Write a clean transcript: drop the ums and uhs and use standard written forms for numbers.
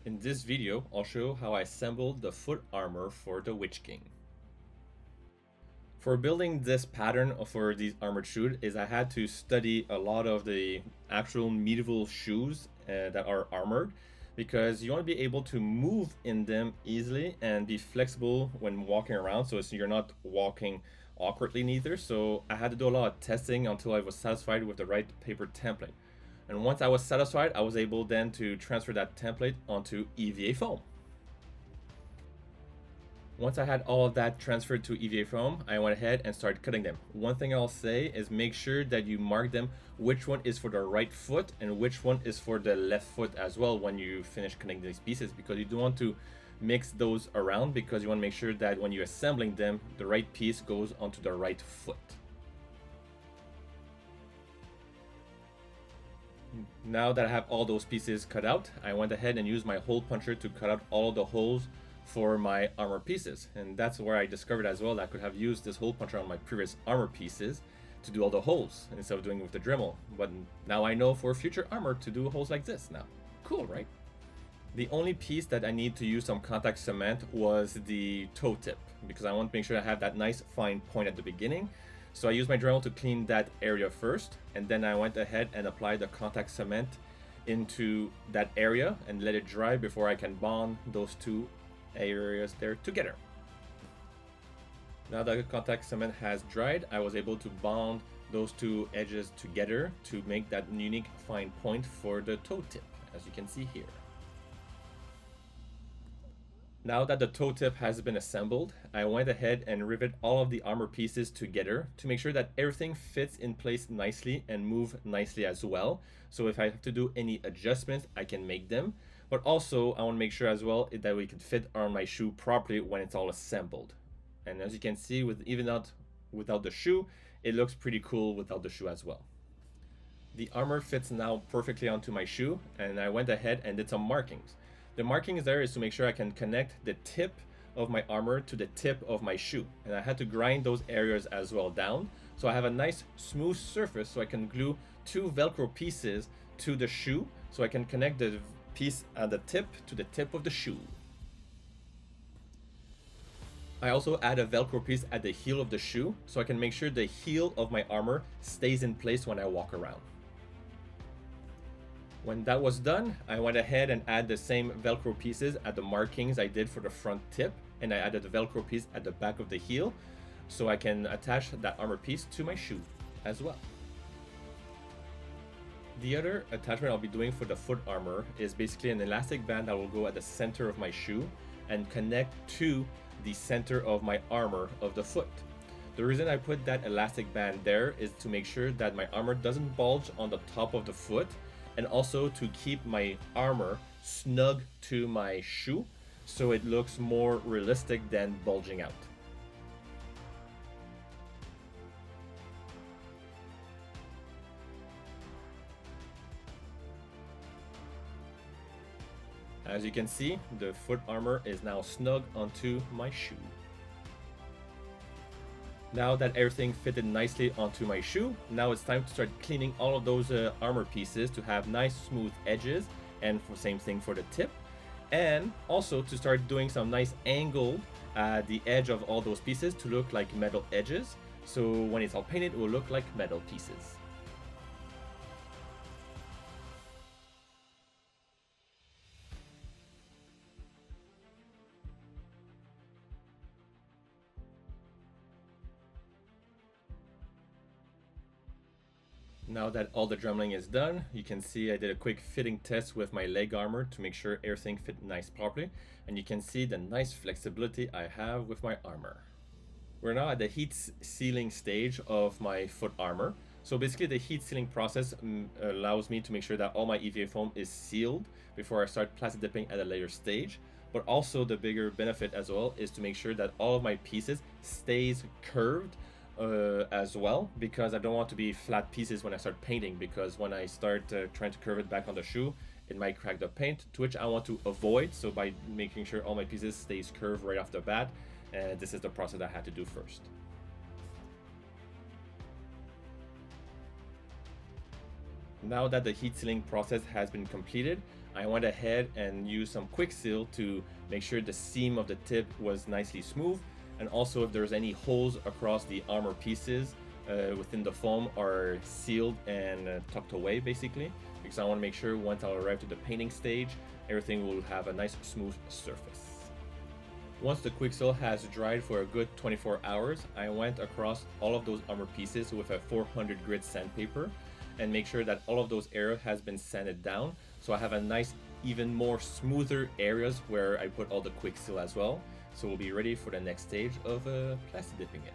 In this video, I'll show how I assembled the foot armor for the Witch King. For building this pattern for these armored shoes is I had to study a lot of the actual medieval shoes that are armored, because you want to be able to move in them easily and be flexible when walking around, so you're not walking awkwardly neither. So I had to do a lot of testing until I was satisfied with the right paper template. And once I was satisfied, I was able then to transfer that template onto EVA foam. Once I had all of that transferred to EVA foam, I went ahead and started cutting them. One thing I'll say is make sure that you mark them which one is for the right foot and which one is for the left foot as well when you finish cutting these pieces, because you don't want to mix those around, because you want to make sure that when you're assembling them, the right piece goes onto the right foot. Now that I have all those pieces cut out, I went ahead and used my hole puncher to cut out all the holes for my armor pieces. And that's where I discovered as well that I could have used this hole puncher on my previous armor pieces to do all the holes instead of doing it with the Dremel. But now I know for future armor to do holes like this now. Cool, right? The only piece that I need to use some contact cement was the toe tip, because I want to make sure I have that nice fine point at the beginning. So I used my Dremel to clean that area first, and then I went ahead and applied the contact cement into that area and let it dry before I can bond those two areas there together. Now that the contact cement has dried, I was able to bond those two edges together to make that unique fine point for the toe tip, as you can see here. Now that the toe tip has been assembled, I went ahead and rivet all of the armor pieces together to make sure that everything fits in place nicely and move nicely as well. So if I have to do any adjustments, I can make them. But also, I want to make sure as well that we can fit on my shoe properly when it's all assembled. And as you can see, without the shoe, it looks pretty cool without the shoe as well. The armor fits now perfectly onto my shoe, and I went ahead and did some markings. The markings there is to make sure I can connect the tip of my armor to the tip of my shoe. And I had to grind those areas as well down, so I have a nice smooth surface so I can glue two Velcro pieces to the shoe, so I can connect the piece at the tip to the tip of the shoe. I also add a Velcro piece at the heel of the shoe, so I can make sure the heel of my armor stays in place when I walk around. When that was done, I went ahead and added the same Velcro pieces at the markings I did for the front tip, and I added the Velcro piece at the back of the heel, so I can attach that armor piece to my shoe as well. The other attachment I'll be doing for the foot armor is basically an elastic band that will go at the center of my shoe and connect to the center of my armor of the foot. The reason I put that elastic band there is to make sure that my armor doesn't bulge on the top of the foot, and also to keep my armor snug to my shoe so it looks more realistic than bulging out. As you can see, the foot armor is now snug onto my shoe. Now that everything fitted nicely onto my shoe, now it's time to start cleaning all of those armor pieces to have nice smooth edges, and for same thing for the tip, and also to start doing some nice angle at the edge of all those pieces to look like metal edges, so when it's all painted it will look like metal pieces. Now that all the Dremeling is done, you can see I did a quick fitting test with my leg armor to make sure everything fit nice properly, and you can see the nice flexibility I have with my armor. We're now at the heat sealing stage of my foot armor. So basically the heat sealing process allows me to make sure that all my EVA foam is sealed before I start plastic dipping at a later stage. But also the bigger benefit as well is to make sure that all of my pieces stays curved as well, because I don't want to be flat pieces when I start painting, because when I start trying to curve it back on the shoe, it might crack the paint, to which I want to avoid. So by making sure all my pieces stays curved right off the bat, this is the process I had to do first. Now that the heat sealing process has been completed, I went ahead and used some quick seal to make sure the seam of the tip was nicely smooth, and also if there's any holes across the armor pieces within the foam are sealed and tucked away basically, because I want to make sure once I'll arrive to the painting stage, everything will have a nice smooth surface. Once the quick seal has dried for a good 24 hours, I went across all of those armor pieces with a 400 grit sandpaper and make sure that all of those areas has been sanded down, so I have a nice, even more smoother areas where I put all the quick seal as well. So we'll be ready for the next stage of plasti dipping it.